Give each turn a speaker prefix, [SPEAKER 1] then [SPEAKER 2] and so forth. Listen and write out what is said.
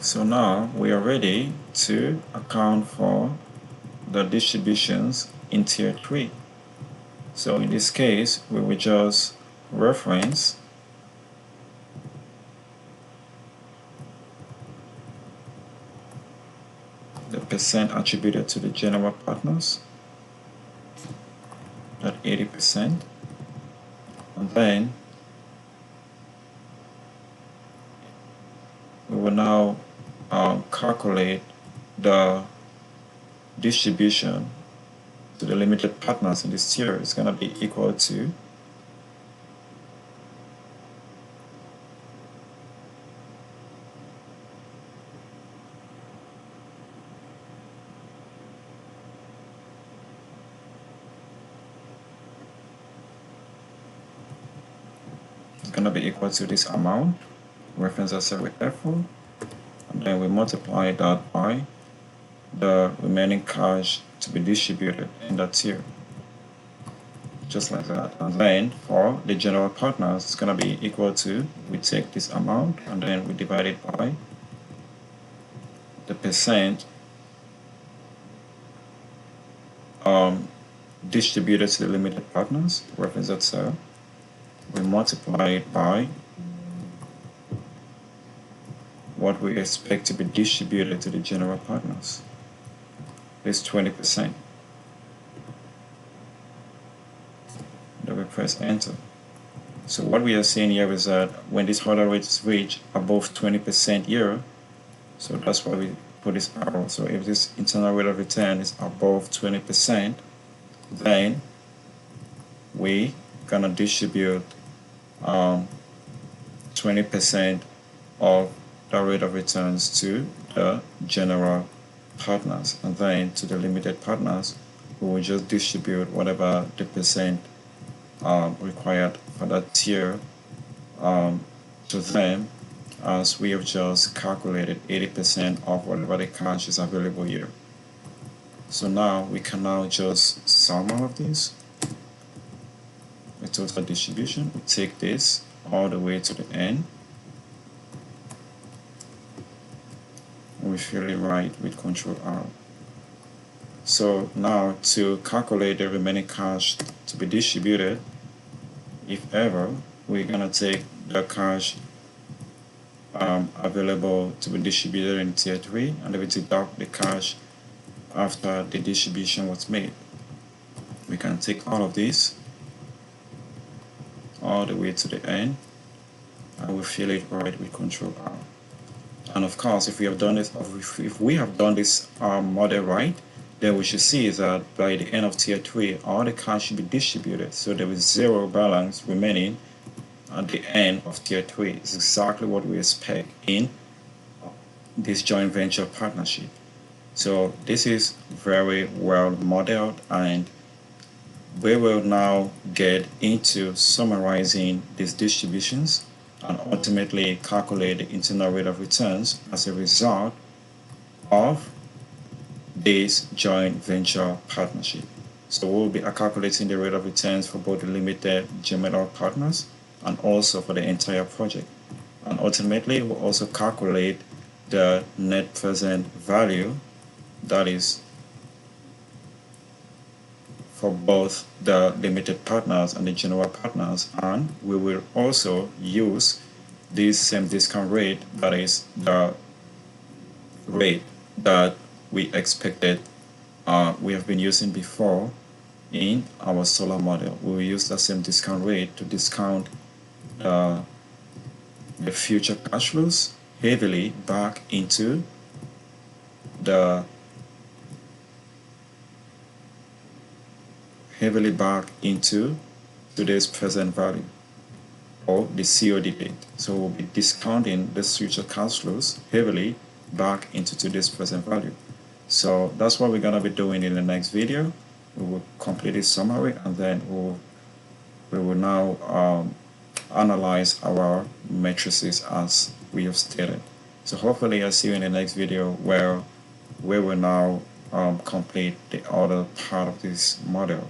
[SPEAKER 1] So now we are ready to account for the distributions in tier 3. So in this case, we will just reference the percent attributed to the general partners at 80%, and then we will now calculate the distribution to the limited partners in this tier. Is going to be equal to this amount, reference ourselves with F4, and then we multiply that by the remaining cash to be distributed in that tier, just like that. And then for the general partners, it's going to be equal to, we take this amount and then we divide it by the percent distributed to the limited partners, reference that cell. We multiply it by what we expect to be distributed to the general partners. It's 20%. Then we press enter. So what we are seeing here is that when this hurdle rate is reached above 20% here, so that's why we put this arrow. So if this internal rate of return is above 20%, then we gonna distribute 20% of the rate of returns to the general partners, and then to the limited partners we will just distribute whatever the percent required for that tier to them, as we have just calculated 80% of whatever the cash is available here. So now we can now just sum all of these. The total distribution, we take this all the way to the end. We fill it right with Control R. So now to calculate the remaining cash to be distributed, if ever, we're gonna take the cash available to be distributed in tier 3, and then we deduct the cash after the distribution was made. We can take all of this all the way to the end, and we fill it right with Control R. And of course, if we have done this, model right, then we should see that by the end of tier 3, all the cash should be distributed. So there is zero balance remaining at the end of tier 3. It's exactly what we expect in this joint venture partnership. So this is very well modeled, and we will now get into summarizing these distributions and ultimately calculate the internal rate of returns as a result of this joint venture partnership. So we'll be calculating the rate of returns for both the limited general partners and also for the entire project. And ultimately, we'll also calculate the net present value, that is for both the limited partners and the general partners, and we will also use this same discount rate, that is the rate that we expected we have been using before in our solar model. We will use the same discount rate to discount the future cash flows heavily back into today's present value, or the COD date. So we'll be discounting the future cash flows heavily back into today's present value. So that's what we're going to be doing in the next video. We will complete this summary, and then we will now analyze our matrices as we have stated. So hopefully I'll see you in the next video, where we will now complete the other part of this model.